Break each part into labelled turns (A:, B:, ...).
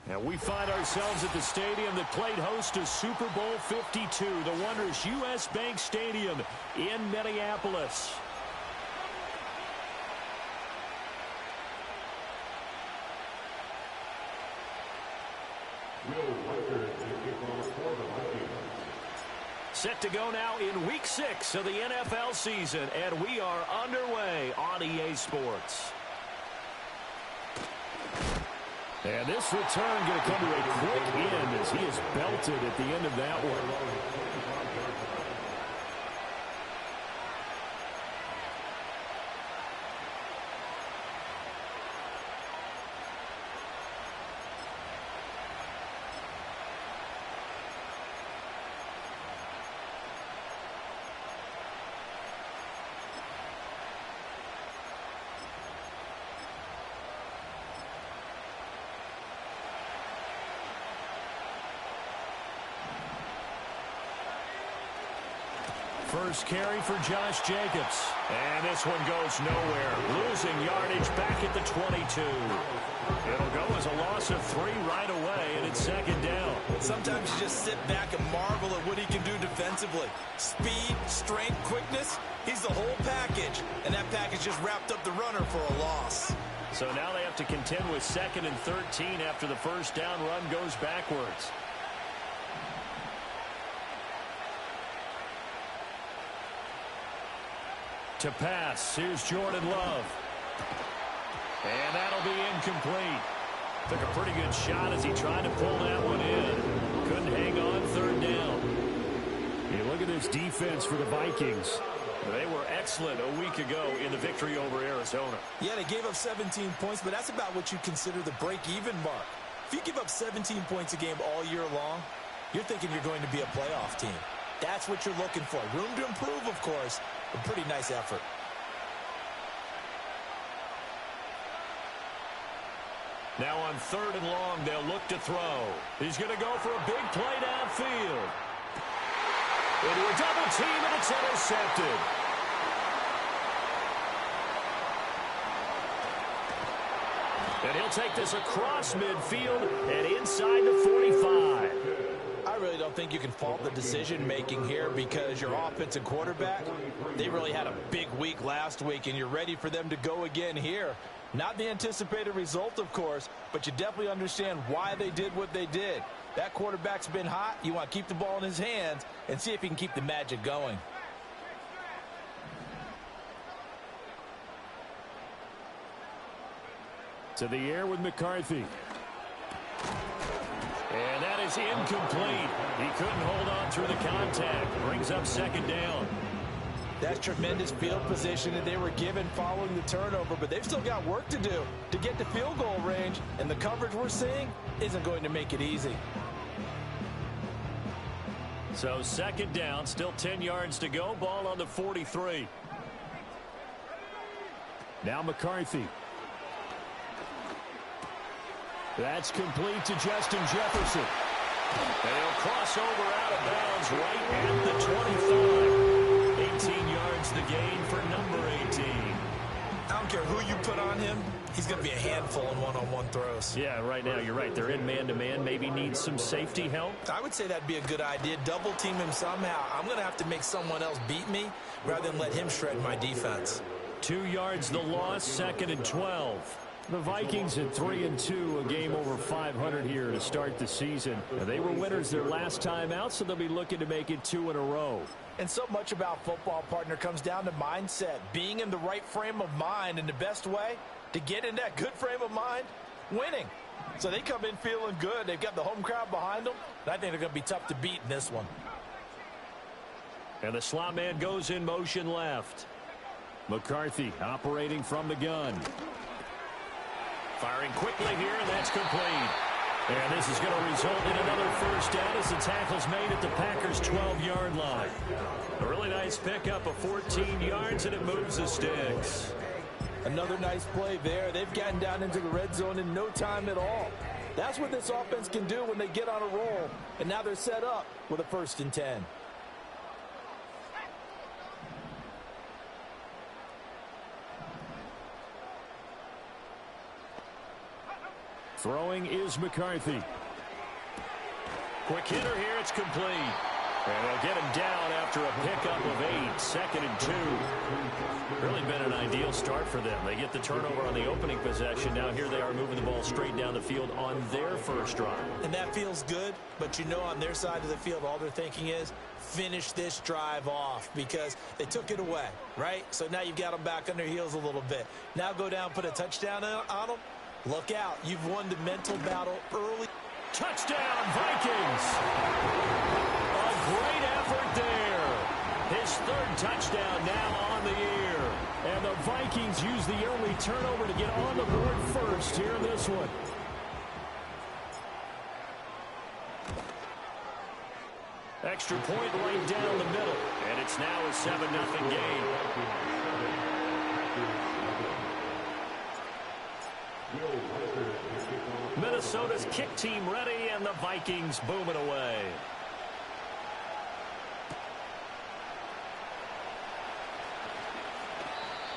A: And we find ourselves at the stadium that played host to Super Bowl 52, the wondrous U.S. Bank Stadium in Minneapolis. Set to go now in Week 6 of the NFL season, and we are underway on EA Sports. And this return going to come to a quick end as he is belted at the end of that one. First carry for Josh Jacobs. And this one goes nowhere. Losing yardage back at the 22. It'll go as a loss of 3 right away, and it's second down.
B: Sometimes you just sit back and marvel at what he can do defensively. Speed, strength, quickness, he's the whole package. And that package just wrapped up the runner for a loss.
A: So now they have to contend with 2nd and 13 after the first down run goes backwards. To pass, here's Jordan Love. And that'll be incomplete. Took a pretty good shot as he tried to pull that one in. Couldn't hang on 3rd down. You look at this defense for the Vikings. They were excellent a week ago in the victory over Arizona.
B: Yeah, they gave up 17 points, but that's about what you consider the break-even mark. If you give up 17 points a game all year long, you're thinking you're going to be a playoff team. That's what you're looking for. Room to improve, of course. A pretty nice effort.
A: Now on 3rd and long, they'll look to throw. He's going to go for a big play downfield. Into a double team, and it's intercepted. And he'll take this across midfield and inside the 45.
B: I really don't think you can fault the decision-making here because your offensive quarterback, they really had a big week last week, and you're ready for them to go again here. Not the anticipated result, of course, but you definitely understand why they did what they did. That quarterback's been hot. You want to keep the ball in his hands and see if he can keep the magic going.
A: To the air with McCarthy. And that is incomplete. He couldn't hold on through the contact. Brings up 2nd down.
B: That's tremendous field position that they were given following the turnover, but they've still got work to do to get to field goal range, and the coverage we're seeing isn't going to make it easy.
A: So 2nd down, still 10 yards to go. Ball on the 43. Now McCarthy. That's complete to Justin Jefferson. And he'll cross over out of bounds right at the 25. 18 yards the gain for number 18.
B: I don't care who you put on him. He's going to be a handful in one-on-one throws.
A: Yeah, right now you're right. They're in man-to-man. Maybe needs some safety help.
B: I would say that'd be a good idea. Double team him somehow. I'm going to have to make someone else beat me rather than let him shred my defense.
A: 2 yards the loss, 2nd and 12. The Vikings at 3-2, a game over 500 here to start the season. They were winners their last time out, so they'll be looking to make it 2 in a row.
B: And so much about football, partner, comes down to mindset, being in the right frame of mind, and the best way to get in that good frame of mind, winning. So they come in feeling good. They've got the home crowd behind them, and I think they're going to be tough to beat in this one.
A: And the slot man goes in motion left. McCarthy operating from the gun. Firing quickly here, and that's complete. And this is going to result in another first down as the tackle's made at the Packers' 12-yard line. A really nice pickup of 14 yards, and it moves the sticks.
B: Another nice play there. They've gotten down into the red zone in no time at all. That's what this offense can do when they get on a roll. And now they're set up with a 1st and 10.
A: Throwing is McCarthy. Quick hitter here. It's complete. And they'll get him down after a pickup of 8. 2nd and 2. Really been an ideal start for them. They get the turnover on the opening possession. Now here they are moving the ball straight down the field on their first drive.
B: And that feels good, but you know on their side of the field, all they're thinking is finish this drive off because they took it away, right? So now you've got them back on their heels a little bit. Now go down, put a touchdown on them. Look out. You've won the mental battle early.
A: Touchdown, Vikings! Great effort there. His 3rd touchdown now on the year. And the Vikings use the early turnover to get on the board first here in this one. Extra point right down the middle. And it's now a 7-0 game. Minnesota's kick team ready, and the Vikings booming away.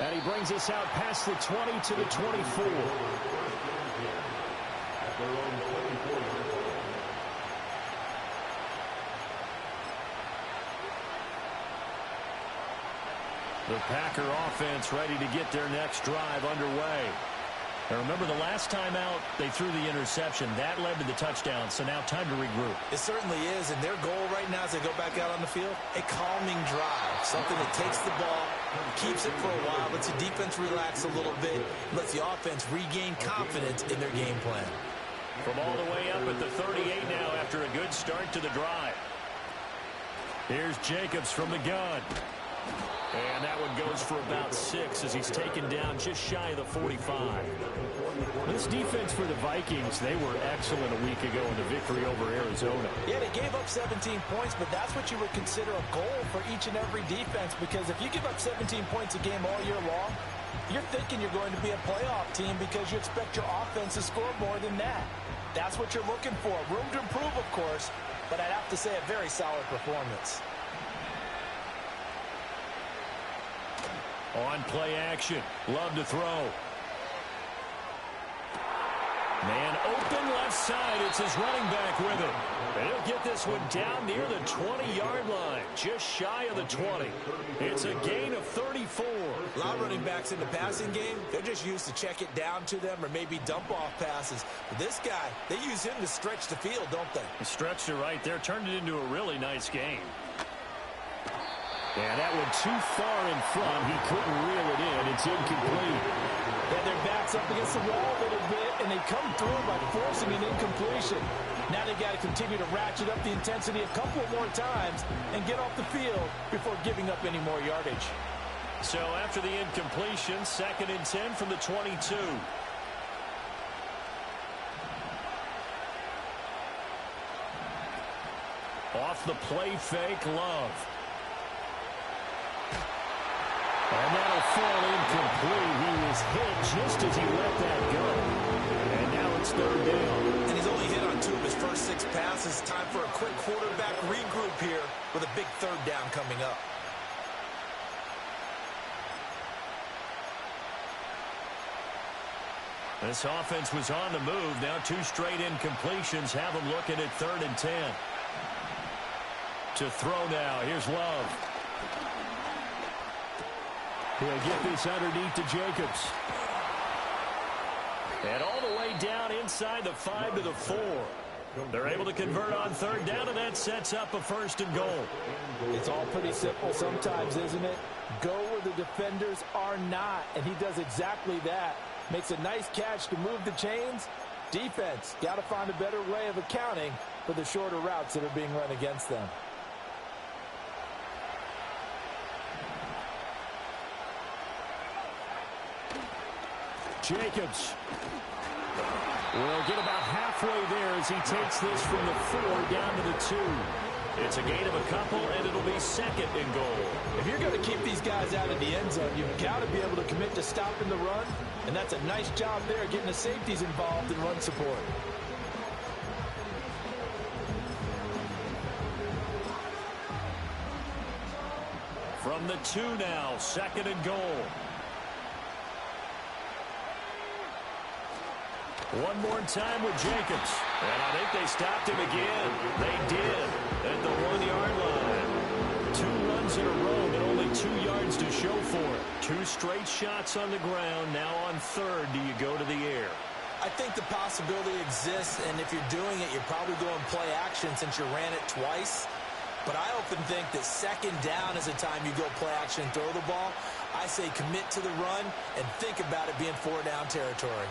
A: And he brings us out past the 20 to the 24. The Packer offense ready to get their next drive underway. And remember, the last time out, they threw the interception. That led to the touchdown, so now time to regroup.
B: It certainly is, and their goal right now as they go back out on the field, a calming drive. Something that takes the ball, keeps it for a while, lets the defense relax a little bit, lets the offense regain confidence in their game plan.
A: From all the way up at the 38 now after a good start to the drive. Here's Jacobs from the gun. And that one goes for about 6 as he's taken down just shy of the 45. This defense for the Vikings, they were excellent a week ago in the victory over Arizona.
B: Yeah, they gave up 17 points, but that's what you would consider a goal for each and every defense, because if you give up 17 points a game all year long, you're thinking you're going to be a playoff team because you expect your offense to score more than that. That's what you're looking for. Room to improve, of course, but I'd have to say a very solid performance.
A: On play action. Love to throw. Man open left side. It's his running back with it. And he'll get this one down near the 20-yard line. Just shy of the 20. It's a gain of 34.
B: A lot of running backs in the passing game, they're just used to check it down to them or maybe dump off passes. But this guy, they use him to stretch the field, don't they?
A: He stretched it right there. Turned it into a really nice game. And that one too far in front. He couldn't reel it in. It's incomplete.
B: Yeah, their back's up against the wall a little bit, and they come through by forcing an incompletion. Now they've got to continue to ratchet up the intensity a couple more times and get off the field before giving up any more yardage.
A: So after the incompletion, 2nd and 10 from the 22. Off the play fake, Love. And that'll fall incomplete. He was hit just as he let that go. And now it's 3rd down.
B: And he's only hit on 2 of his first 6 passes. Time for a quick quarterback regroup here with a big 3rd down coming up.
A: This offense was on the move. Now 2 straight incompletions have them looking at 3rd and 10. To throw now. Here's Love. He'll get this underneath to Jacobs. And all the way down inside the 5 to the 4. They're able to convert on 3rd down, and that sets up a 1st and goal.
B: It's all pretty simple sometimes, isn't it? Go where the defenders are not, and he does exactly that. Makes a nice catch to move the chains. Defense, got to find a better way of accounting for the shorter routes that are being run against them.
A: Jacobs will get about halfway there as he takes this from the 4 down to the 2. It's a gain of a couple, and it'll be 2nd and goal.
B: If you're going to keep these guys out of the end zone, you've got to be able to commit to stopping the run, and that's a nice job there getting the safeties involved in run support.
A: From the 2 now, 2nd and goal. One more time with Jacobs. And I think they stopped him again. They did at the 1-yard line. 2 runs in a row, but only 2 yards to show for it. 2 straight shots on the ground. Now on third, do you go to the air?
B: I think the possibility exists, and if you're doing it, you're probably going play action since you ran it twice. But I often think that second down is the time you go play action and throw the ball. I say commit to the run and think about it being 4-down territory.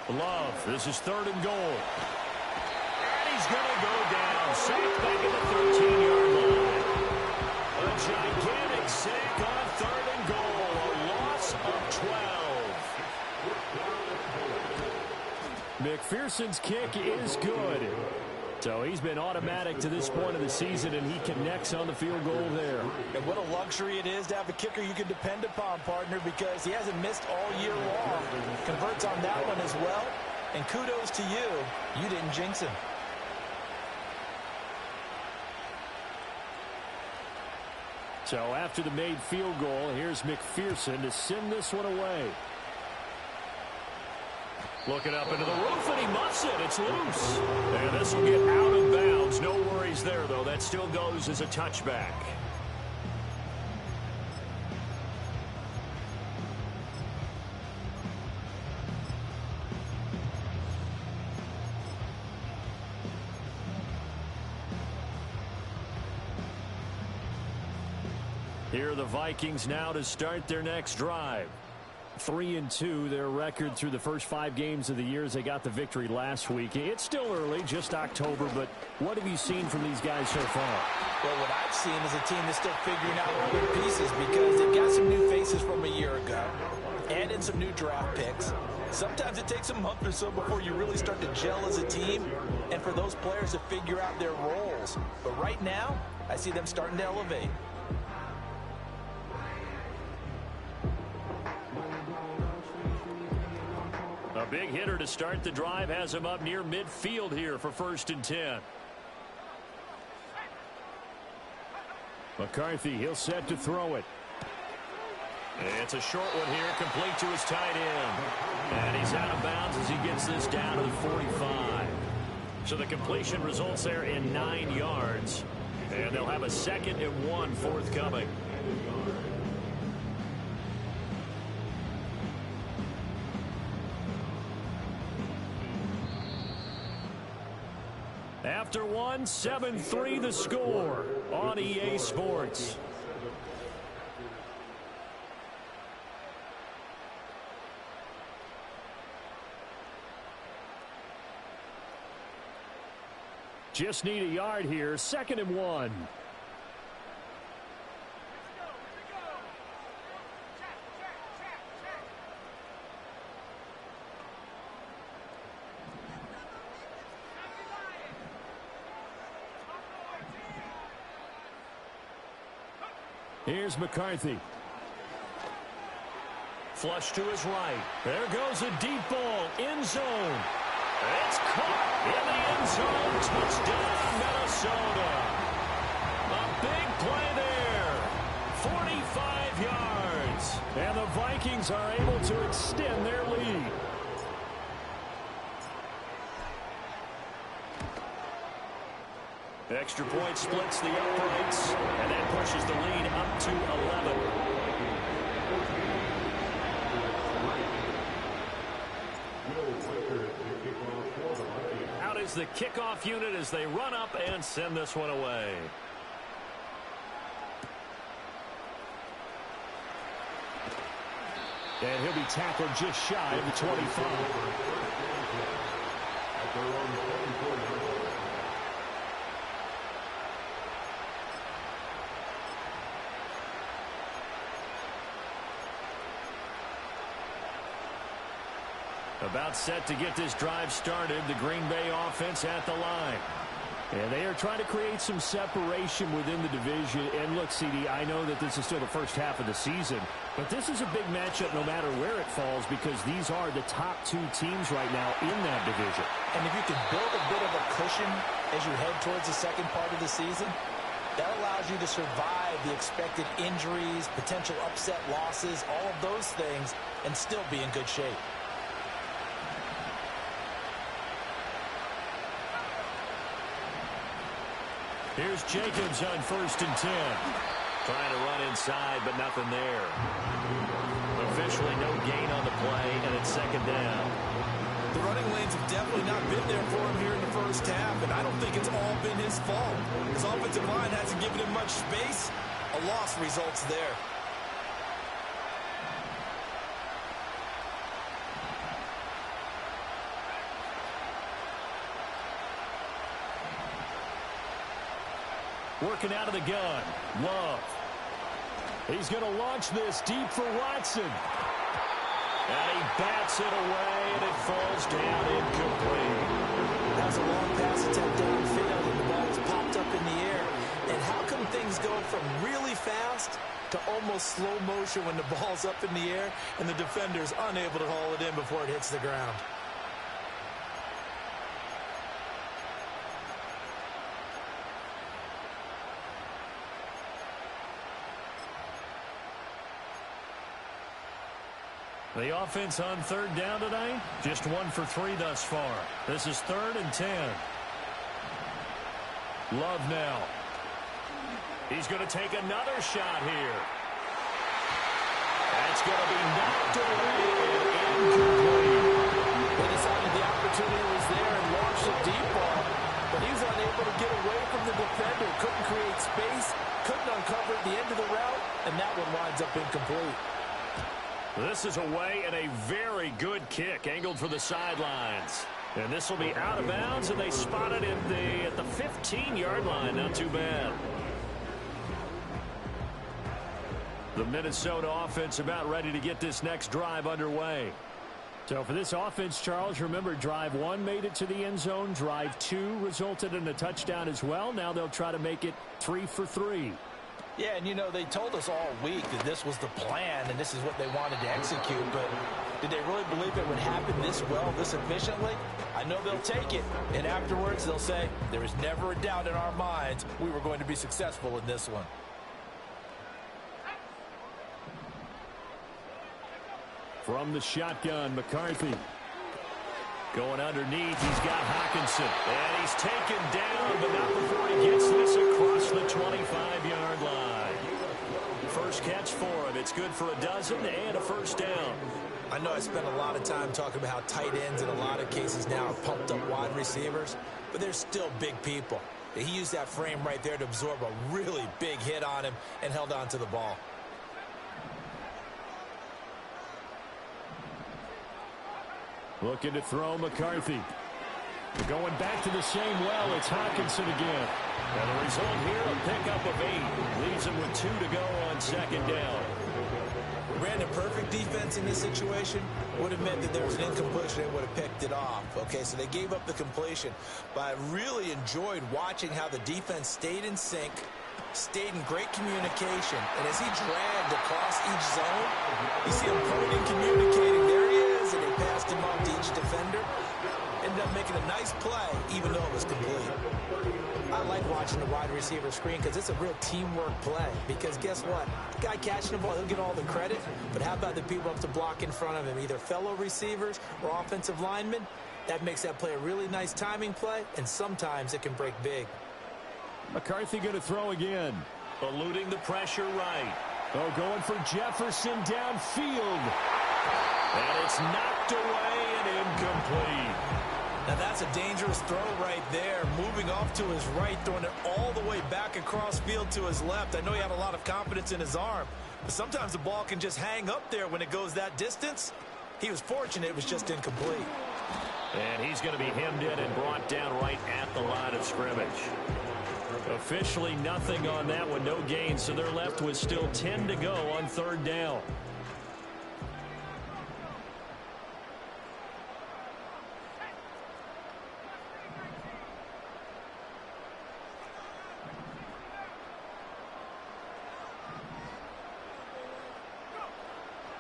A: Love, this is 3rd and goal. And he's going to go down. Sacked back at the 13-yard line. A gigantic sack on 3rd and goal. A loss of 12. McPherson's kick is good. So he's been automatic to this point of the season, and he connects on the field goal there.
B: And what a luxury it is to have a kicker you can depend upon, partner, because he hasn't missed all year long. Converts on that one as well. And kudos to you. You didn't jinx him.
A: So after the made field goal, here's McPherson to send this one away. Looking up into the roof, and he muffs it. It's loose. And this will get out of bounds. No worries there, though. That still goes as a touchback. Here are the Vikings now to start their next drive. 3-2, their record through the first 5 games of the year as they got the victory last week. It's still early, just October, but what have you seen from these guys so far?
B: Well, what I've seen is a team that's still figuring out all their pieces because they've got some new faces from a year ago and in some new draft picks. Sometimes it takes a month or so before you really start to gel as a team and for those players to figure out their roles. But right now, I see them starting to elevate.
A: A big hitter to start the drive has him up near midfield here for 1st and 10. McCarthy, he'll set to throw it. It's a short one here, complete to his tight end. And he's out of bounds as he gets this down to the 45. So the completion results there in 9 yards. And they'll have a 2nd and 1 forthcoming. After 1, 7-3 the score on EA Sports. Just need a yard here, 2nd and 1. Here's McCarthy. Flush to his right. There goes a deep ball. End zone. It's caught in the end zone. Touchdown, Minnesota. A big play there. 45 yards. And the Vikings are able to extend their lead. Extra point splits the uprights, and that pushes the lead up to 11. Out is the kickoff unit as they run up and send this one away. And he'll be tackled just shy of the 25. About set to get this drive started. The Green Bay offense at the line. And they are trying to create some separation within the division. And look, CD, I know that this is still the first half of the season, but this is a big matchup no matter where it falls because these are the top two teams right now in that division.
B: And if you can build a bit of a cushion as you head towards the second part of the season, that allows you to survive the expected injuries, potential upset losses, all of those things, and still be in good shape.
A: Here's Jacobs on 1st and 10. Trying to run inside, but nothing there. Officially no gain on the play, and it's 2nd down.
B: The running lanes have definitely not been there for him here in the first half, and I don't think it's all been his fault. His offensive line hasn't given him much space. A loss results there.
A: Working out of the gun. Love. He's going to launch this deep for Watson. And he bats it away, and it falls down incomplete.
B: That's a long pass attempt downfield, and the ball was popped up in the air. And how come things go from really fast to almost slow motion when the ball's up in the air and the defender's unable to haul it in before it hits the ground?
A: The offense on 3rd down tonight, just 1 for 3 thus far. This is 3rd and 10. Love now. He's going to take another shot here. That's going to be knocked away and incomplete.
B: They decided the opportunity was there and launched a deep ball, but he was unable to get away from the defender. Couldn't create space, couldn't uncover at the end of the route, and that one winds up incomplete.
A: This is away and a very good kick angled for the sidelines. And this will be out of bounds, and they spot it at the 15-yard line. Not too bad. The Minnesota offense about ready to get this next drive underway. So for this offense, Charles, remember drive 1 made it to the end zone. Drive 2 resulted in a touchdown as well. Now they'll try to make it 3 for 3.
B: Yeah, and you know, they told us all week that this was the plan and this is what they wanted to execute, but did they really believe it would happen this well, this efficiently? I know they'll take it, and afterwards they'll say, there was never a doubt in our minds we were going to be successful in this one.
A: From the shotgun, McCarthy. Going underneath, he's got Hawkinson. And he's taken down, but not before he gets this across the 25-yard line. First catch for him. It's good for a dozen and a first down.
B: I know I spent a lot of time talking about how tight ends in a lot of cases now are pumped up wide receivers, but they're still big people. He used that frame right there to absorb a really big hit on him and held on to the ball.
A: Looking to throw McCarthy. Going back to the same well, it's Hawkinson again. And the result here, a pickup of 8. Leaves him with 2 to go on 2nd down.
B: Brandon, perfect defense in this situation would have meant that there was an incompletion and would have picked it off. Okay, so they gave up the completion. But I really enjoyed watching how the defense stayed in sync, stayed in great communication. And as he dragged across each zone, you see him pointing, communicating. There he is, and they passed him off to each defender. Ended up making a nice play, even though it was complete. I like watching the wide receiver screen because it's a real teamwork play. Because guess what? The guy catching the ball, he'll get all the credit. But how about the people up to block in front of him, either fellow receivers or offensive linemen? That makes that play a really nice timing play, and sometimes it can break big.
A: McCarthy going to throw again. Eluding the pressure right. Oh, going for Jefferson downfield. And it's knocked away and incomplete.
B: Now that's a dangerous throw right there. Moving off to his right, throwing it all the way back across field to his left. I know he had a lot of confidence in his arm, but sometimes the ball can just hang up there when it goes that distance. He was fortunate it was just incomplete.
A: And he's going to be hemmed in and brought down right at the line of scrimmage. Officially nothing on that one, no gain, so they're left with still 10 to go on 3rd down.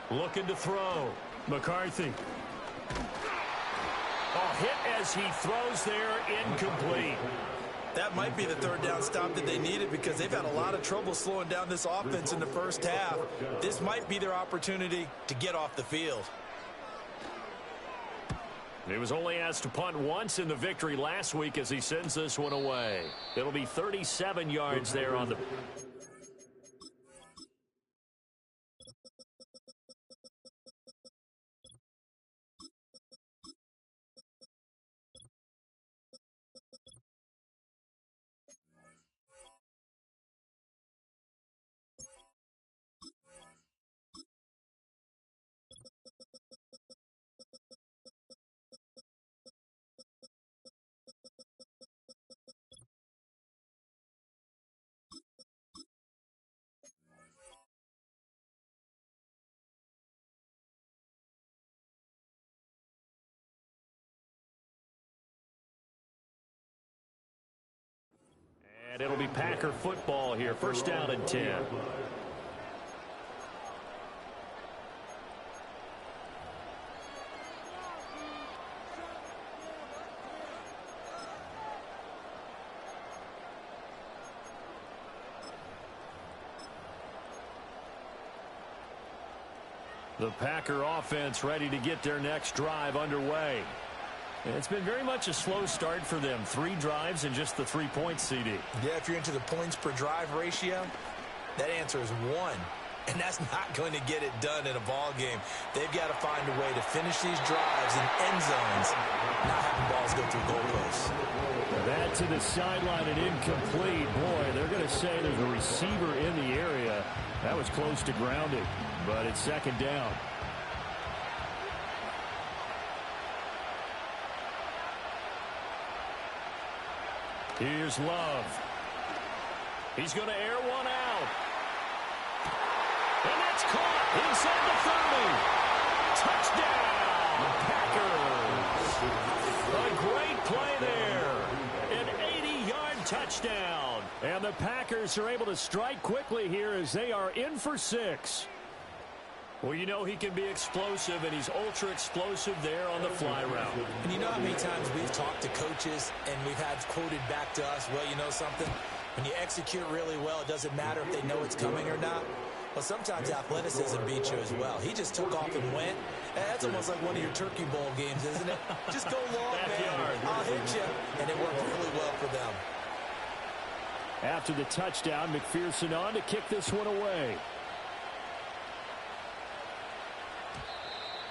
A: Looking to throw. McCarthy. Oh, hit as he throws there, incomplete.
B: That might be the third down stop that they needed because they've had a lot of trouble slowing down this offense in the first half. This might be their opportunity to get off the field.
A: He was only asked to punt once in the victory last week as he sends this one away. It'll be 37 yards there on the... And it'll be Packer football here. First down and 10. The Packer offense ready to get their next drive underway. And it's been very much a slow start for them. 3 drives and just the 3 points, CD.
B: Yeah, if you're into the points per drive ratio, that answer is 1. And that's not going to get it done in a ball game. They've got to find a way to finish these drives in end zones, not having balls go through goalposts.
A: That to the sideline and incomplete. Boy, they're going to say there's a receiver in the area. That was close to grounding, but it's second down. Here's Love. He's going to air one out. And it's caught inside the 30. Touchdown, Packers. A great play there. An 80-yard touchdown. And the Packers are able to strike quickly here as they are in for 6. Well, you know he can be explosive, and he's ultra-explosive there on the fly route.
B: And you know how many times we've talked to coaches and we've had quoted back to us, well, you know something? When you execute really well, it doesn't matter if they know it's coming or not. Well, sometimes athleticism beats you as well. He just took off and went. That's almost like one of your Turkey Bowl games, isn't it? Just go long, man. I'll hit you. And it worked really well for them.
A: After the touchdown, McPherson on to kick this one away.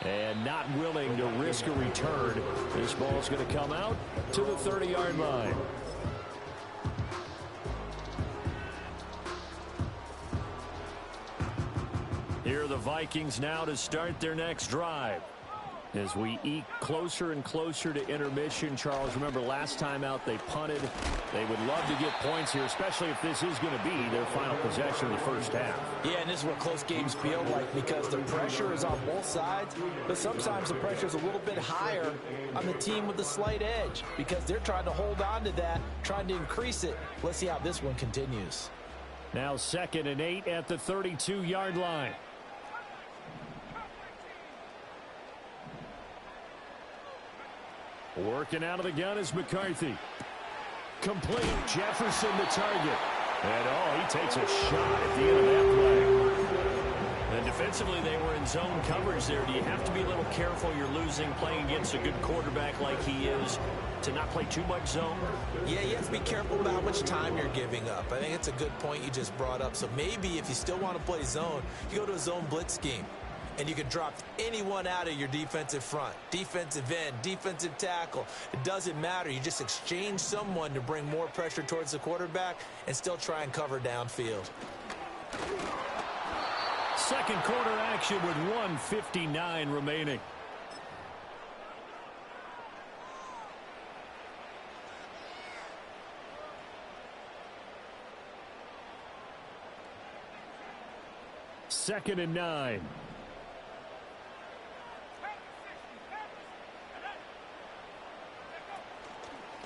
A: And not willing to risk a return. This ball's going to come out to the 30-yard line. Here are the Vikings now to start their next drive. As we eke closer and closer to intermission, Charles, remember last time out they punted. They would love to get points here, especially if this is going to be their final possession of the first half.
B: Yeah, and this is what close games feel like because the pressure is on both sides, but sometimes the pressure is a little bit higher on the team with the slight edge because they're trying to hold on to that, trying to increase it. Let's see how this one continues.
A: Now 2nd and 8 at the 32-yard line. Working out of the gun is McCarthy. Complete. Jefferson the target. And, he takes a shot at the end of that play. And defensively, they were in zone coverage there. Do you have to be a little careful? You're losing, playing against a good quarterback like he is, to not play too much zone?
B: Yeah, you have to be careful about how much time you're giving up. I think it's a good point you just brought up. So maybe if you still want to play zone, you go to a zone blitz scheme. And you can drop anyone out of your defensive front, defensive end, defensive tackle. It doesn't matter. You just exchange someone to bring more pressure towards the quarterback and still try and cover downfield.
A: Second quarter action with 1:59 remaining. Second and 9.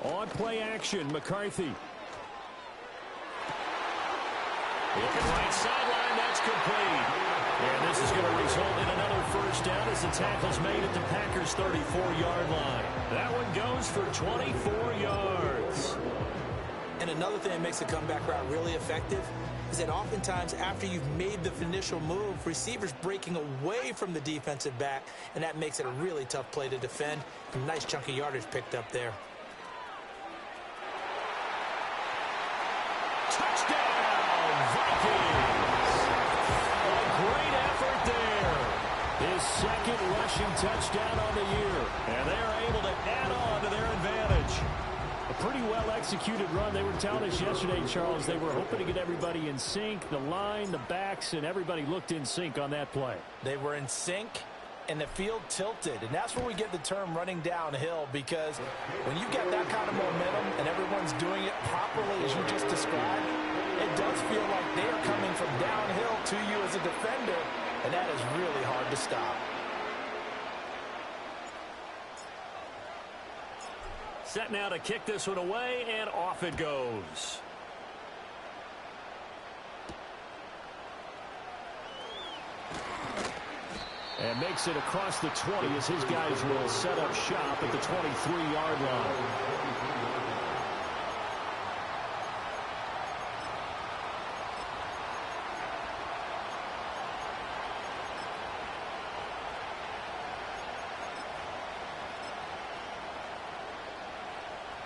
A: On play action, McCarthy. Looking right sideline, that's complete. And this is going to result in another first down as the tackle's made at the Packers' 34-yard line. That one goes for 24 yards.
B: And another thing that makes a comeback route really effective is that oftentimes after you've made the initial move, receivers breaking away from the defensive back, and that makes it a really tough play to defend. A nice chunk of yardage picked up there.
A: Touchdown, Vikings! A great effort there. His second rushing touchdown on the year, and they're able to add on to their advantage. A pretty well-executed run. They were telling us yesterday, Charles, they were hoping to get everybody in sync, the line, the backs, and everybody looked in sync on that play.
B: They were in sync, and the field tilted, and that's where we get the term running downhill, because when you've got that kind of momentum and everyone's doing it properly as you just described, it does feel like they are coming from downhill to you as a defender, and that is really hard to stop.
A: Set now to kick this one away, and off it goes. And makes it across the 20 as his guys will set up shop at the 23-yard line.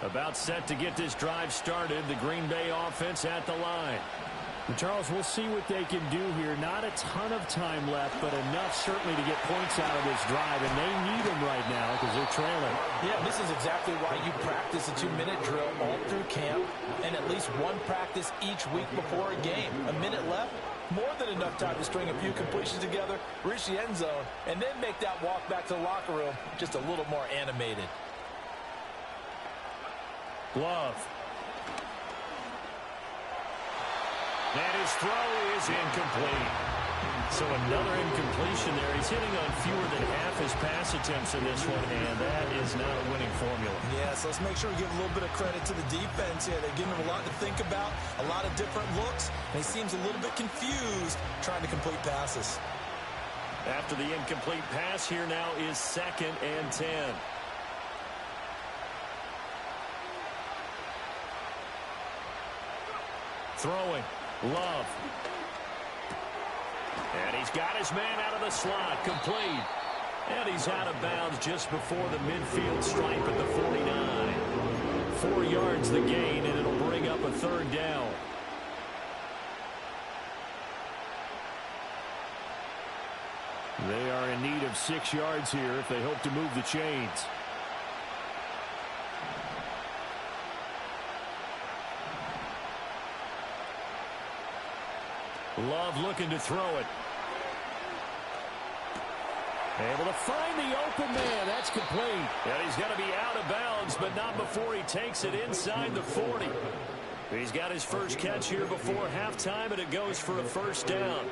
A: About set to get this drive started. The Green Bay offense at the line. And Charles, we'll see what they can do here. Not a ton of time left, but enough certainly to get points out of this drive, and they need them right now because they're trailing.
B: Yeah, this is exactly why you practice a 2-minute drill all through camp and at least one practice each week before a game. A minute left, more than enough time to string a few completions together, reach the end zone, and then make that walk back to the locker room just a little more animated.
A: Love. And his throw is incomplete. So another incompletion there. He's hitting on fewer than half his pass attempts in this one, and that is not a winning formula.
B: Yeah, so let's make sure we give a little bit of credit to the defense here. They're giving him a lot to think about, a lot of different looks, and he seems a little bit confused trying to complete passes.
A: After the incomplete pass, here now is 2nd and 10. Throwing. Love. And he's got his man out of the slot. Complete. And he's out of bounds just before the midfield stripe at the 49. 4 yards the gain, and it'll bring up a 3rd down. They are in need of 6 yards here if they hope to move the chains. Love looking to throw it. Able to find the open man. That's complete. And he's going to be out of bounds, but not before he takes it inside the 40. He's got his first catch here before halftime, and it goes for a 1st down.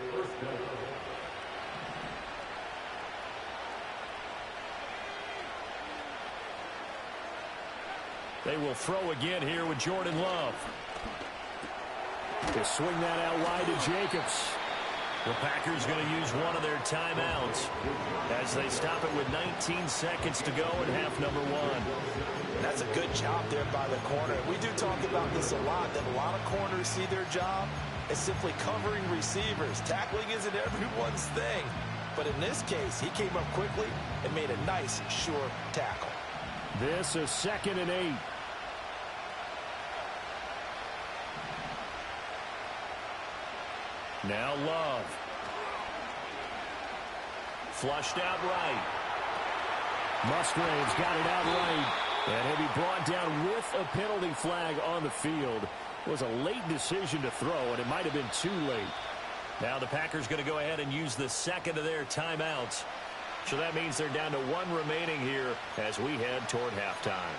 A: They will throw again here with Jordan Love. To swing that out wide to Jacobs. The Packers going to use one of their timeouts as they stop it with 19 seconds to go in half number 1.
B: That's a good job there by the corner. We do talk about this a lot, that a lot of corners see their job as simply covering receivers. Tackling isn't everyone's thing. But in this case, he came up quickly and made a nice, sure tackle.
A: This is 2nd and 8. Now Love. Flushed out right. Musgrave's got it out right. And he'll be brought down with a penalty flag on the field. It was a late decision to throw, and it might have been too late. Now the Packers going to go ahead and use the 2nd of their timeouts. So that means they're down to 1 remaining here as we head toward halftime.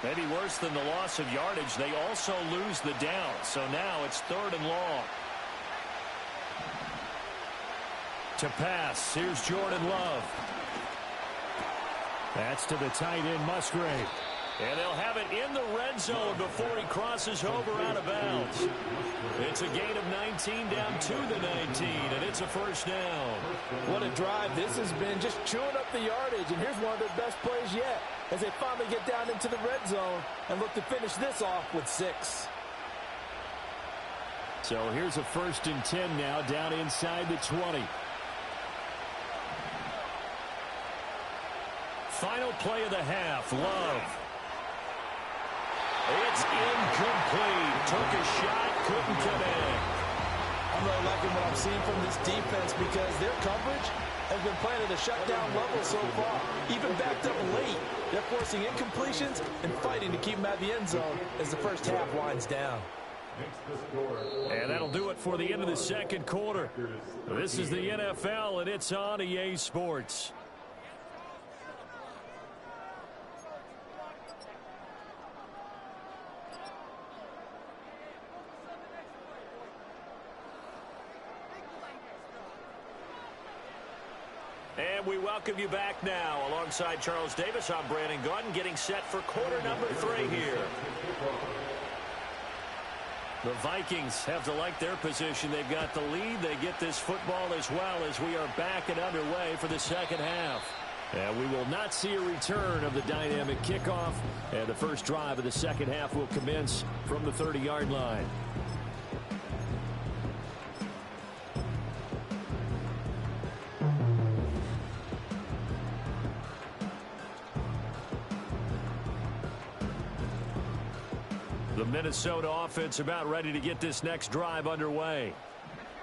A: Maybe worse than the loss of yardage, they also lose the down. So now it's 3rd and long. To pass, here's Jordan Love. That's to the tight end, Musgrave. And they'll have it in the red zone before he crosses over out of bounds. It's a gain of 19 down to the 19, and it's a first down.
B: What a drive this has been, just chewing up the yardage. And here's one of their best plays yet as they finally get down into the red zone and look to finish this off with 6.
A: So here's a 1st and 10 now down inside the 20. Final play of the half, Love. It's incomplete. Took a shot, couldn't connect.
B: I'm really liking what I'm seeing from this defense because their coverage has been playing at a shutdown level so far. Even backed up late, they're forcing incompletions and fighting to keep them at the end zone as the first half winds down.
A: And that'll do it for the end of the second quarter. This is the NFL, and it's on EA Sports. And we welcome you back now. Alongside Charles Davis, I'm Brandon Gaudin, getting set for quarter number 3 here. The Vikings have to like their position. They've got the lead. They get this football as well as we are back and underway for the second half. And we will not see a return of the dynamic kickoff. And the first drive of the second half will commence from the 30-yard line. The Minnesota offense about ready to get this next drive underway.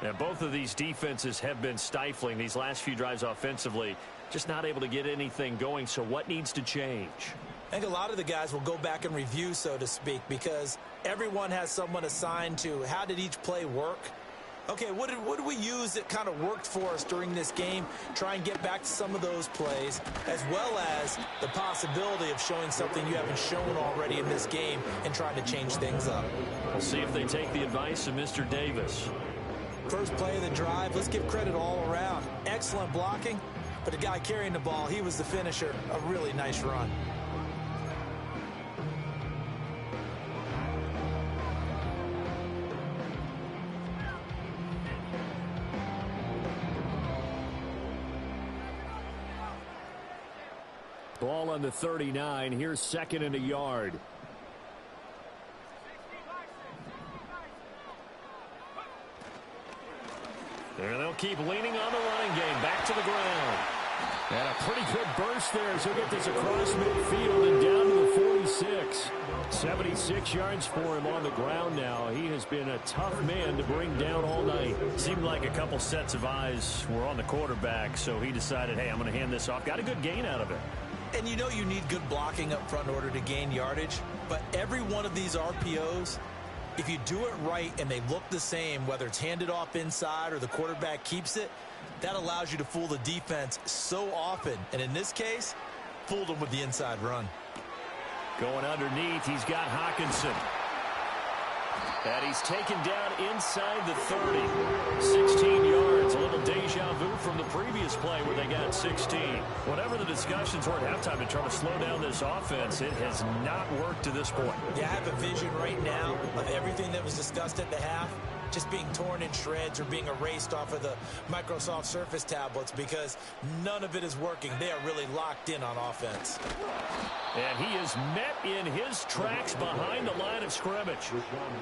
A: And both of these defenses have been stifling these last few drives offensively. Just not able to get anything going. So what needs to change?
B: I think a lot of the guys will go back and review, so to speak, because everyone has someone assigned to how did each play work. Okay, what did we use that kind of worked for us during this game? Try and get back to some of those plays, as well as the possibility of showing something you haven't shown already in this game and trying to change things up.
A: We'll see if they take the advice of Mr. Davis.
B: First play of the drive, let's give credit all around. Excellent blocking, but the guy carrying the ball, he was the finisher. A really nice run.
A: Ball on the 39. Here's 2nd and a yard. And they'll keep leaning on the running game. Back to the ground. And a pretty good burst there as he'll get this across midfield and down to the 46. 76 yards for him on the ground now. He has been a tough man to bring down all night. Seemed like a couple sets of eyes were on the quarterback, so he decided, hey, I'm going to hand this off. Got a good gain out of it.
B: And you know you need good blocking up front in order to gain yardage. But every one of these RPOs, if you do it right and they look the same, whether it's handed off inside or the quarterback keeps it, that allows you to fool the defense so often. And in this case, fooled them with the inside run.
A: Going underneath, he's got Hawkinson. And he's taken down inside the 30. 16 yards, a little deja vu from the previous play where they got 16. Whatever the discussions were at halftime to try to slow down this offense, it has not worked to this point.
B: Yeah, I have a vision right now of everything that was discussed at the half just being torn in shreds or being erased off of the Microsoft Surface tablets because none of it is working. They are really locked in on offense.
A: And he is met in his tracks behind the line of scrimmage.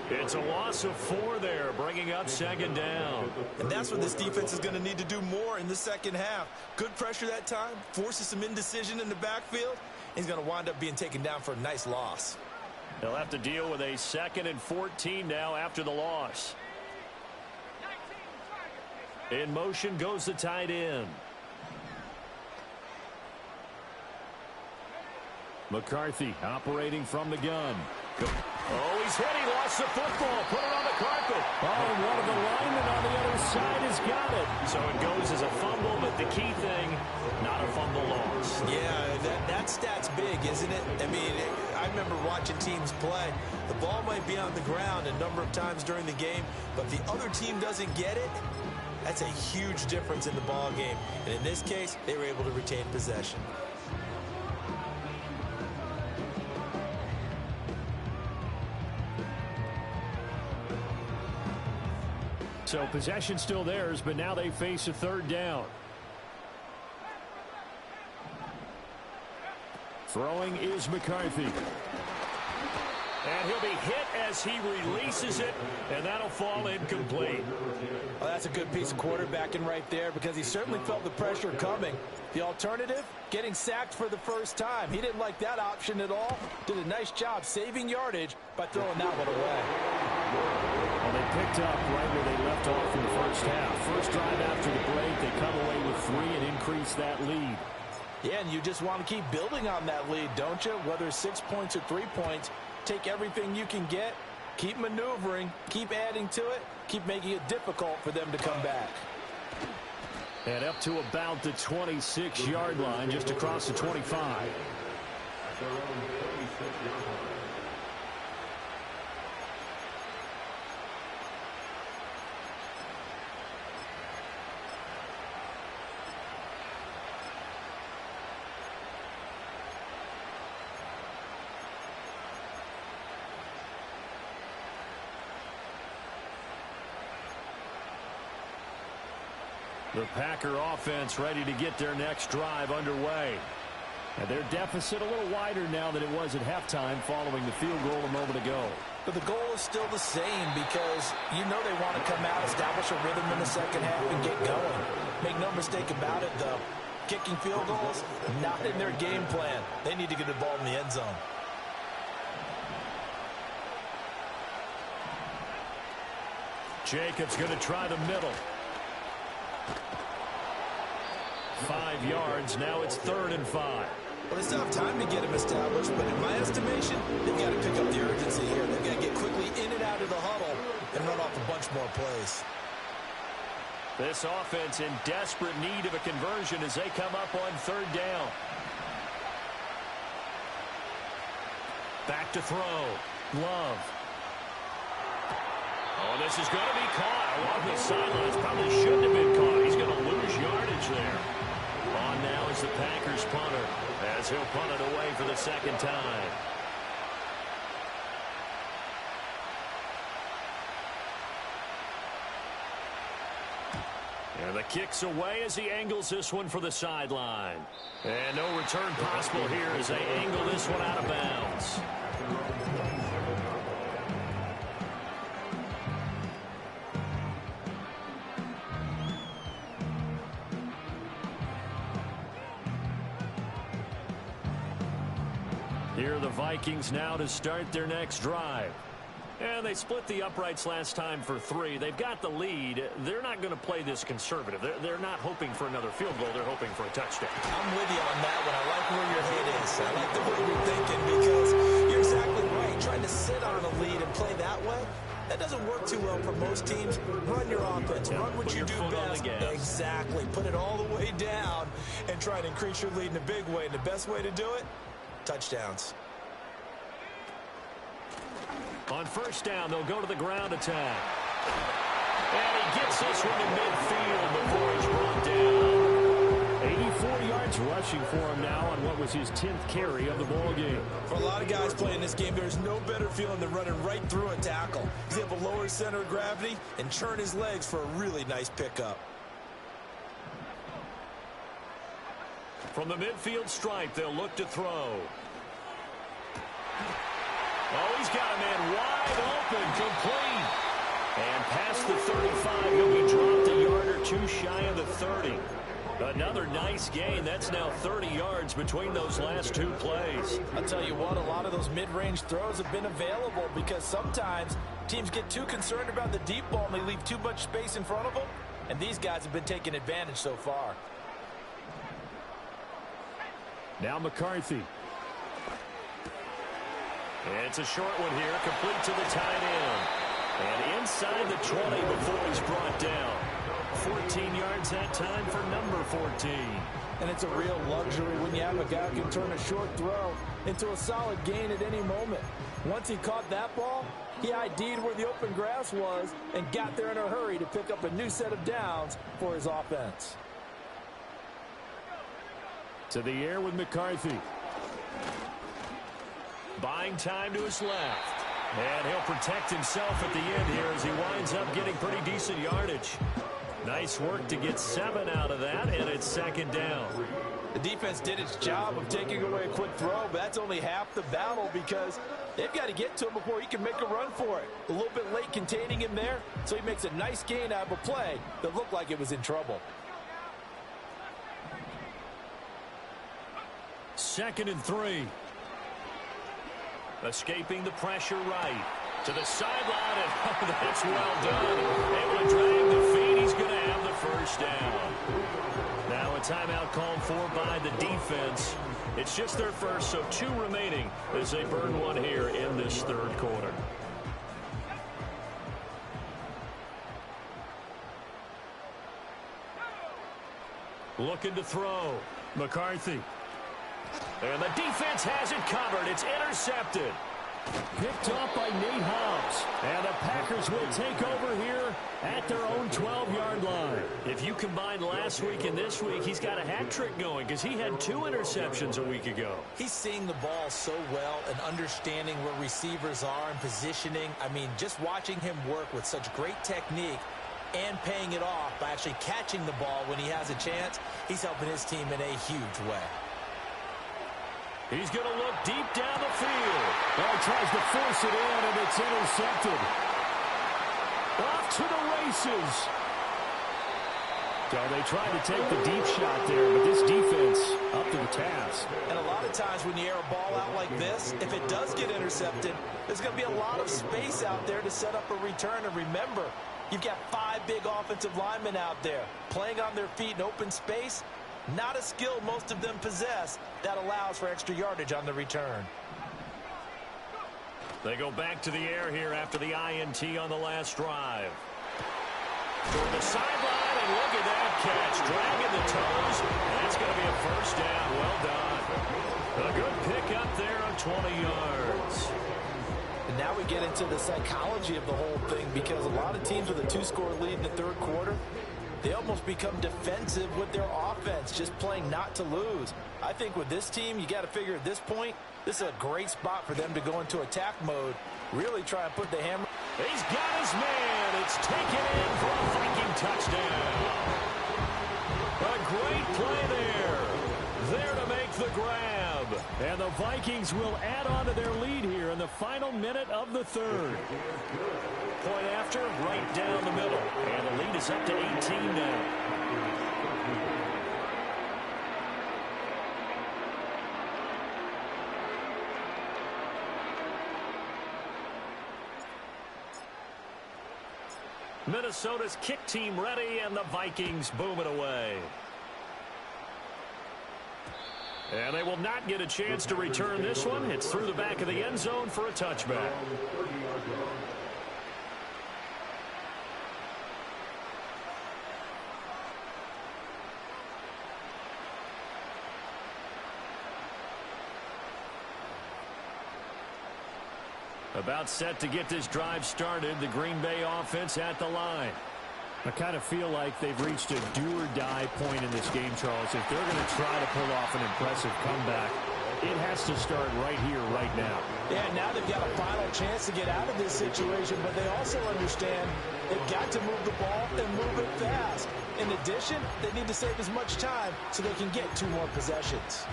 A: It's a loss of 4 there, bringing up 2nd down.
B: And that's what this defense is going to need to do more in the second half. Good pressure that time, forces some indecision in the backfield. He's going to wind up being taken down for a nice loss.
A: They'll have to deal with a 2nd and 14 now after the loss. In motion goes the tight end. McCarthy operating from the gun. Oh, he's hit. He lost the football. Put it on the carpet. Oh, and one of the linemen on the other side has got it. So it goes as a fumble, but the key thing, not a fumble loss.
B: Yeah, that stat's big, isn't it? I mean, I remember watching teams play. The ball might be on the ground a number of times during the game, but the other team doesn't get it. That's a huge difference in the ball game. And in this case, they were able to retain possession.
A: So possession still theirs, but now they face a third down. Throwing is McCarthy. And he'll be hit as he releases it, and that'll fall incomplete.
B: Well, that's a good piece of quarterbacking right there because he certainly felt the pressure coming. The alternative, getting sacked for the first time. He didn't like that option at all. Did a nice job saving yardage by throwing that one away.
A: Well, they picked up right where they left off in the first half. First drive after the break, they come away with 3 and increase that lead.
B: Yeah, and you just want to keep building on that lead, don't you? Whether it's 6 points or 3 points, take everything you can get, keep maneuvering, keep adding to it, keep making it difficult for them to come back.
A: And up to about the 26-yard line, just across the 25. The Packer offense ready to get their next drive underway. And their deficit a little wider now than it was at halftime following the field goal a moment ago.
B: But the goal is still the same because you know they want to come out, establish a rhythm in the second half, and get going. Make no mistake about it, though. Kicking field goals, not in their game plan. They need to get the ball in the end zone.
A: Jacobs going to try the middle. 5 yards. Now it's 3rd and 5.
B: Well, they still have time to get him established, but in my estimation, they've got to pick up the urgency here. They've got to get quickly in and out of the huddle and run off a bunch more plays.
A: This offense in desperate need of a conversion as they come up on 3rd down. Back to throw. Love. Oh, this is going to be caught along the sidelines. Probably shouldn't have been caught. He's going to lose yardage there. On now is the Packers punter as he'll punt it away for the 2nd time. And the kick's away as he angles this one for the sideline. And no return possible here as they angle this one out of bounds. Here are the Vikings now to start their next drive. And they split the uprights last time for 3. They've got the lead. They're not going to play this conservative. They're not hoping for another field goal. They're hoping for a touchdown.
B: I'm with you on that one. I like where your head is. I like the way you're thinking because you're exactly right. Trying to sit on a lead and play that way, that doesn't work too well for most teams. Run your offense. Run what you do best. Exactly. Put it all the way down and try to increase your lead in a big way. And the best way to do it, touchdowns.
A: On 1st down, they'll go to the ground attack. And he gets this one to midfield before he's brought down. 84 yards rushing for him now on what was his 10th carry of the ball game.
B: For a lot of guys playing this game, there's no better feeling than running right through a tackle. He's able to lower his center of gravity and churn his legs for a really nice pickup.
A: From the midfield stripe, they'll look to throw. Oh, he's got a man wide open, complete. And past the 35, he'll be dropped a yard or 2 shy of the 30. Another nice gain. That's now 30 yards between those last 2 plays.
B: I'll tell you what, a lot of those mid-range throws have been available because sometimes teams get too concerned about the deep ball and they leave too much space in front of them. And these guys have been taking advantage so far.
A: Now McCarthy. It's a short one here, complete to the tight end. And inside the 20 before he's brought down. 14 yards that time for number 14.
B: And it's a real luxury when you have a guy who can turn a short throw into a solid gain at any moment. Once he caught that ball, he ID'd where the open grass was and got there in a hurry to pick up a new set of downs for his offense.
A: To the air with McCarthy. Buying time to his left. And he'll protect himself at the end here as he winds up getting pretty decent yardage. Nice work to get 7 out of that, and it's second down.
B: The defense did its job of taking away a quick throw, but that's only half the battle because they've got to get to him before he can make a run for it. A little bit late containing him there, so he makes a nice gain out of a play that looked like it was in trouble.
A: 2nd and 3. Escaping the pressure right. To the sideline, and that's well done. Able to drag the feet. He's going to have the first down. Now a timeout called for by the defense. It's just their first, so 2 remaining as they burn one here in this third quarter. Looking to throw. McCarthy. And the defense has it covered. It's intercepted. Picked off by Nate Hobbs. And the Packers will take over here at their own 12-yard line. If you combine last week and this week, he's got a hat trick going because he had 2 interceptions a week ago.
B: He's seeing the ball so well and understanding where receivers are and positioning. I mean, just watching him work with such great technique and paying it off by actually catching the ball when he has a chance, he's helping his team in a huge way.
A: He's going to look deep down the field. Well, he tries to force it in, and it's intercepted. Off to the races. So they tried to take the deep shot there, but this defense up to the task.
B: And a lot of times when you air a ball out like this, if it does get intercepted, there's going to be a lot of space out there to set up a return. And remember, you've got 5 big offensive linemen out there playing on their feet in open space. Not a skill most of them possess that allows for extra yardage on the return.
A: They go back to the air here after the INT on the last drive. Toward the sideline, and look at that catch. Dragging the toes. That's going to be a first down. Well done. A good pick up there on 20 yards.
B: And now we get into the psychology of the whole thing because a lot of teams with a 2-score lead in the third quarter, they almost become defensive with their offense, just playing not to lose. I think with this team, you got to figure at this point, this is a great spot for them to go into attack mode, really try and put the hammer.
A: He's got his man. It's taken in for a Viking touchdown. A great play there. There to make the grab. And the Vikings will add on to their lead here in the final minute of the third. Point after, right down the middle. And the lead is up to 18 now. Minnesota's kick team ready, and the Vikings boom it away. And they will not get a chance to return this one. It's through the back of the end zone for a touchback. About set to get this drive started, the Green Bay offense at the line. I kind of feel like they've reached a do-or-die point in this game, Charles. If they're going to try to pull off an impressive comeback, it has to start right here, right now.
B: Yeah, now they've got a final chance to get out of this situation, but they also understand they've got to move the ball and move it fast. In addition, they need to save as much time so they can get 2 more possessions.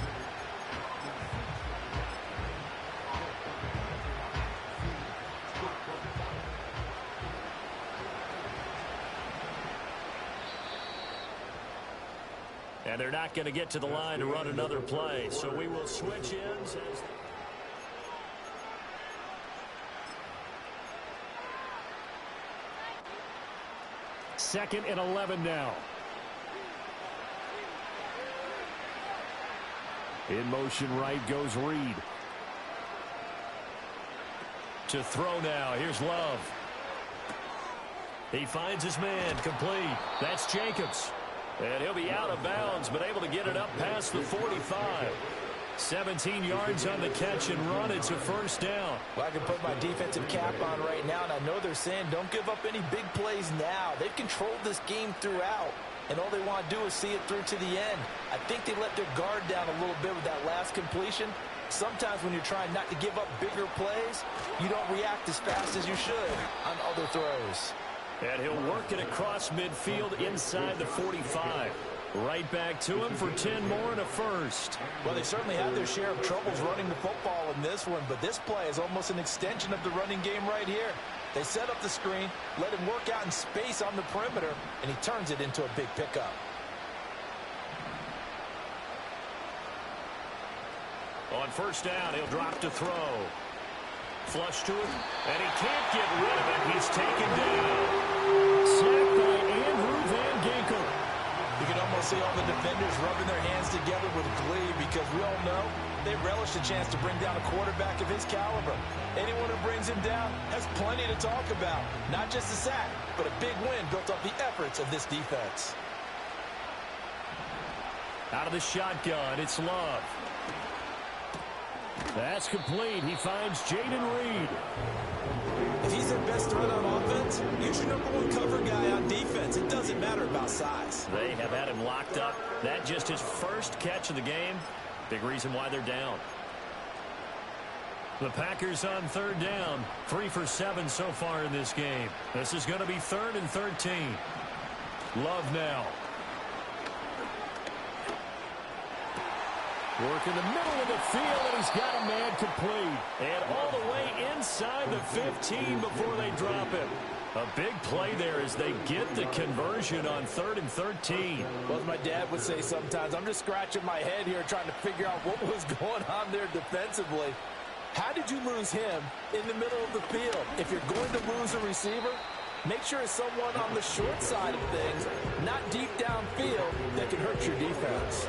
B: And they're not going to get to the line to run another play, so we will switch ends.
A: Second and 11 now. In motion right goes Reed. To throw now. Here's Love. He finds his man. Complete. That's Jacobs. And he'll be out of bounds, but able to get it up past the 45. 17 yards on the catch and run. It's a first down. Well, I can put my defensive cap on right now, and I know they're saying don't give up any big plays now. They've controlled this game throughout, and all they want to do is see it through to the end. I think they let their guard down a little bit with that last completion,
B: Sometimes when you're trying not to give up bigger plays, you don't react as fast as you should on other throws.
A: And he'll work it across midfield inside the 45. Right back to him for 10 more and a first.
B: Well, they certainly had their share of troubles running the football in this one, but this play is almost an extension of the running game right here. They set up the screen, let him work out in space on the perimeter, and he turns it into a big pickup.
A: On first down, he'll drop to throw. Flush to him, and he can't get rid of it. He's taken down. Sacked by Andrew Van Ginkel.
B: You can almost see all the defenders rubbing their hands together with glee because we all know they relish the chance to bring down a quarterback of his caliber. Anyone who brings him down has plenty to talk about. Not just a sack, but a big win built off the efforts of this defense.
A: Out of the shotgun, it's Love. That's complete. He finds Jaden Reed.
B: If he's their best threat on offense, use your #1 cover guy on defense. It doesn't matter about size.
A: They have had him locked up. That just his first catch of the game. Big reason why they're down. The Packers on third down. 3 for 7 so far in this game. This is going to be 3rd and 13. Love now. Work in the middle of the field, and he's got a man complete. And all the way inside the 15 before they drop him. A big play there as they get the conversion on 3rd and 13.
B: Well, as my dad would say sometimes, I'm just scratching my head here trying to figure out what was going on there defensively. How did you lose him in the middle of the field? If you're going to lose a receiver, make sure it's someone on the short side of things, not deep downfield, that can hurt your defense.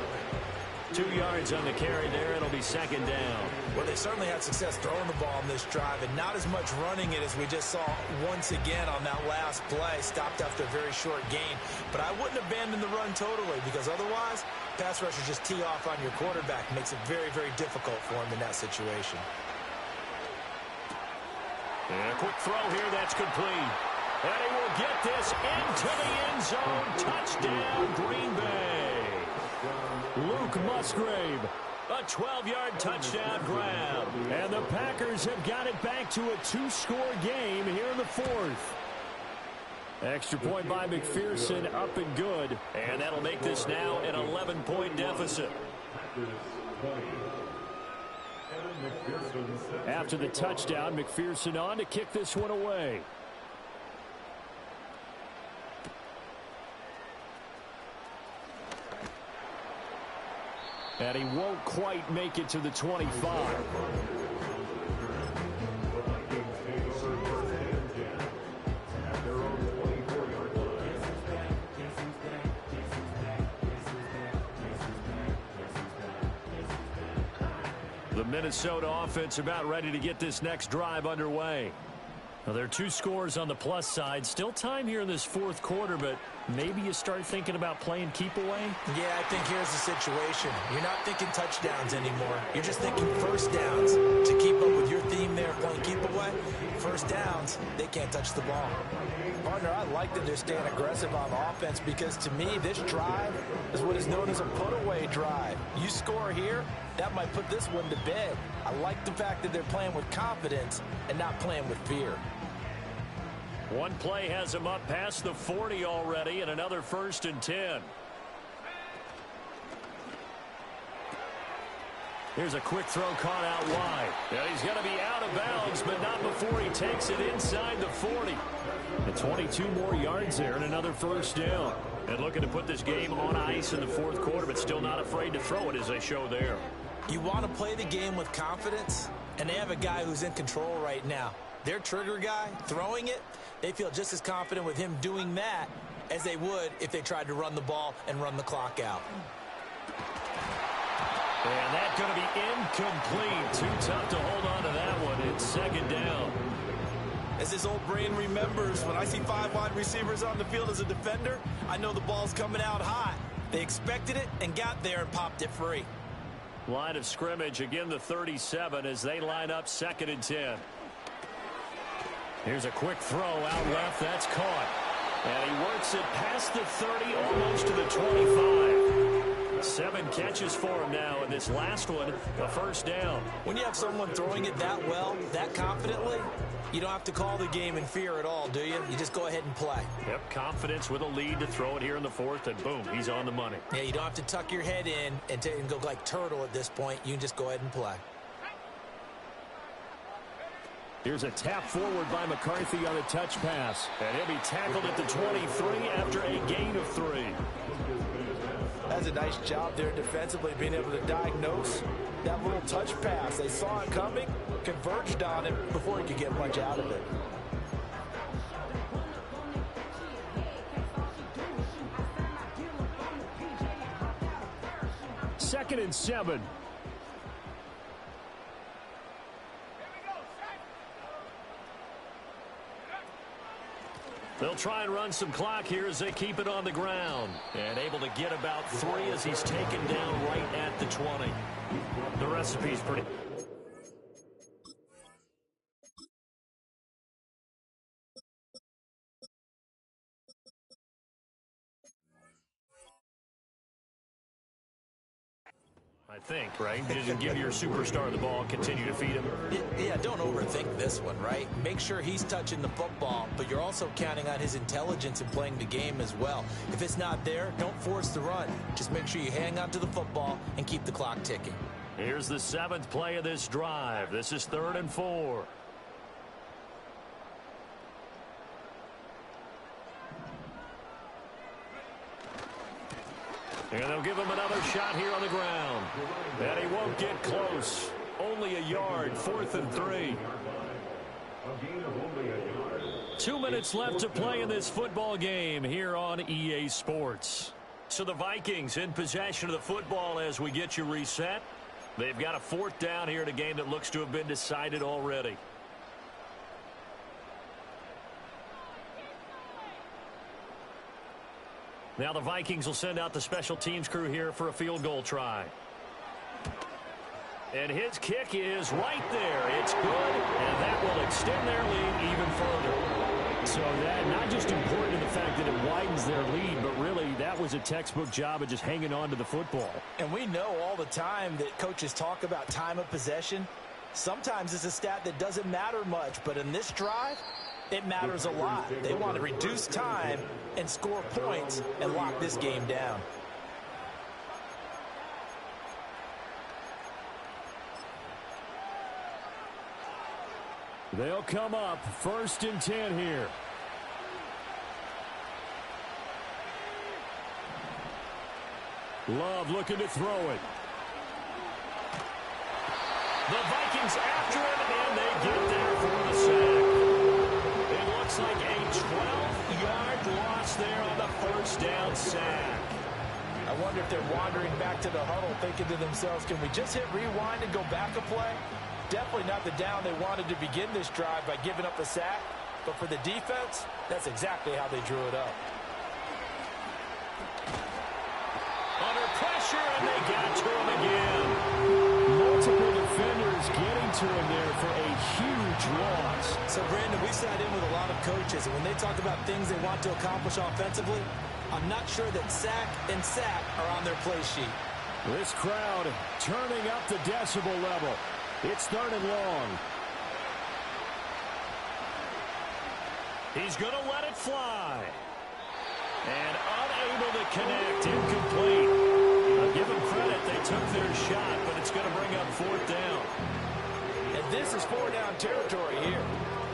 A: 2 yards on the carry there. It'll be 2nd down.
B: Well, they certainly had success throwing the ball on this drive and not as much running it as we just saw once again on that last play. Stopped after a very short gain. But I wouldn't abandon the run totally because otherwise, pass rushers just tee off on your quarterback. Makes it very, very difficult for him in that situation.
A: And a quick throw here. That's complete. And he will get this into the end zone. Touchdown, Green Bay. Luke Musgrave, a 12-yard touchdown grab. And the Packers have got it back to a 2-score game here in the 4th. Extra point by McPherson, up and good. And that'll make this now an 11-point deficit. After the touchdown, McPherson on to kick this one away. And he won't quite make it to the 25. The Minnesota offense about ready to get this next drive underway. Now, there are 2 scores on the plus side. Still time here in this 4th quarter, but maybe you start thinking about playing keep away?
B: Yeah, I think here's the situation. You're not thinking touchdowns anymore. You're just thinking first downs. To keep up with your theme there, playing keep away, first downs, they can't touch the ball. Partner, I like that they're staying aggressive on offense because to me, this drive is what is known as a put-away drive. You score here, that might put this one to bed. I like the fact that they're playing with confidence and not playing with fear.
A: One play has him up past the 40 already, and another 1st and 10. Here's a quick throw caught out wide. And he's going to be out of bounds, but not before he takes it inside the 40. And 22 more yards there and another 1st down. And looking to put this game on ice in the 4th quarter, but still not afraid to throw it as they show there.
B: You want to play the game with confidence, and they have a guy who's in control right now. Their trigger guy, throwing it, they feel just as confident with him doing that as they would if they tried to run the ball and run the clock out.
A: And that's going to be incomplete. Too tough to hold on to that one. It's 2nd down.
B: As his old brain remembers, when I see 5 wide receivers on the field as a defender, I know the ball's coming out hot. They expected it and got there and popped it free.
A: Line of scrimmage, again the 37 as they line up 2nd and 10. Here's a quick throw out left. That's caught. And he works it past the 30, almost to the 25. 7 catches for him now, and this last one, a first down.
B: When you have someone throwing it that well, that confidently, you don't have to call the game in fear at all, do you? You just go ahead and play.
A: Yep, confidence with a lead to throw it here in the 4th, and boom, he's on the money.
B: Yeah, you don't have to tuck your head in and go like turtle at this point. You can just go ahead and play.
A: Here's a tap forward by McCarthy on a touch pass. And he'll be tackled at the 23 after a gain of 3.
B: That's a nice job there defensively, being able to diagnose that little touch pass. They saw it coming, converged on it before he could get much out of it.
A: Second and 7. They'll try and run some clock here as they keep it on the ground. And able to get about 3 as he's taken down right at the 20. The recipe's pretty... I think, right? Just give your superstar the ball and continue to feed him.
B: Yeah, don't overthink this one, right? Make sure he's touching the football, but you're also counting on his intelligence in playing the game as well. If it's not there, don't force the run. Just make sure you hang on to the football and keep the clock ticking.
A: Here's the 7th play of this drive. This is 3rd and 4. And they'll give him another shot here on the ground. And he won't get close. Only a yard, 4th and 3. 2 minutes left to play in this football game here on EA Sports. So the Vikings in possession of the football as we get you reset. They've got a 4th down here in a game that looks to have been decided already. Now the Vikings will send out the special teams crew here for a field goal try. And his kick is right there. It's good, and that will extend their lead even further. So that not just important in the fact that it widens their lead, but really that was a textbook job of just hanging on to the football.
B: And we know all the time that coaches talk about time of possession. Sometimes it's a stat that doesn't matter much, but in this drive, it matters a lot. They want to reduce time and score points and lock this game down.
A: They'll come up 1st and 10 here. Love looking to throw it. The Vikings after him, and they get there for the sack. It looks like a 12-yard loss there on the 1st down sack.
B: I wonder if they're wandering back to the huddle thinking to themselves, can we just hit rewind and go back a play? Definitely not the down they wanted to begin this drive by giving up a sack. But for the defense, that's exactly how they drew it up.
A: Under pressure, and they got to him again. Multiple defenders getting to him there for a huge loss.
B: So, Brandon, we sat in with a lot of coaches, and when they talk about things they want to accomplish offensively, I'm not sure that sack and sack are on their play sheet.
A: This crowd turning up the decibel level. It's 3rd and long. He's going to let it fly. And unable to connect, incomplete. I'll give them credit, they took their shot, but it's going to bring up 4th down.
B: And this is 4-down territory here.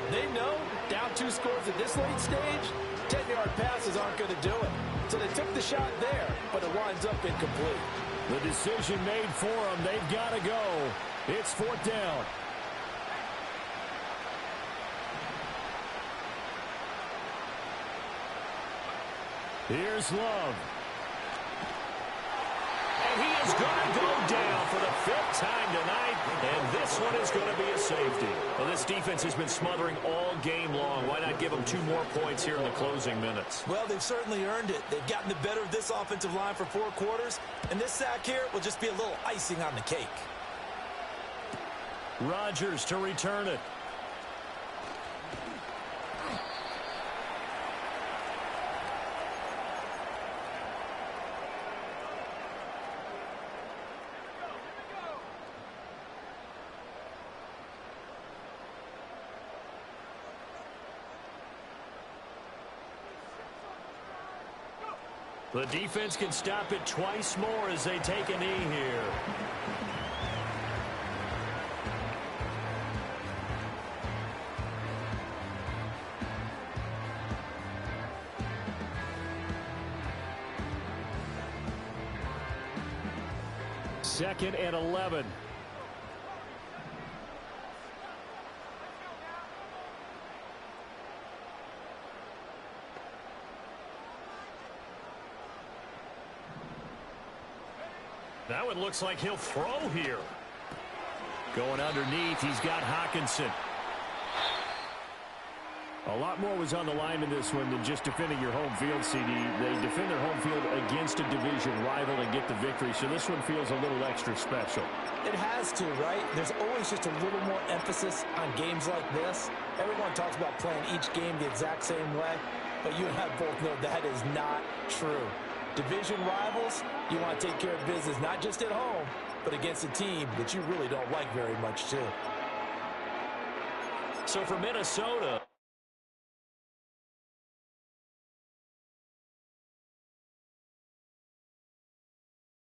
B: They know down 2 scores at this late stage, 10-yard passes aren't going to do it. So they took the shot there, but it winds up incomplete.
A: The decision made for them, they've got to go. It's 4th down. Here's Love. And he is going to go down for the 5th time tonight, and this one is going to be a safety. Well, this defense has been smothering all game long. Why not give them 2 more points here in the closing minutes?
B: Well, they've certainly earned it. They've gotten the better of this offensive line for 4 quarters, and this sack here will just be a little icing on the cake.
A: Rodgers to return it. The defense can stop it twice more as they take a knee here. Second and 11. That one looks like he'll throw here. Going underneath, he's got Hawkinson. A lot more was on the line in this one than just defending your home field, CD. They defend their home field against a division rival and get the victory, so this one feels a little extra special.
B: It has to, right? There's always just a little more emphasis on games like this. Everyone talks about playing each game the exact same way, but you and I both know that is not true. Division rivals, you want to take care of business, not just at home, but against a team that you really don't like very much, too.
A: So for Minnesota...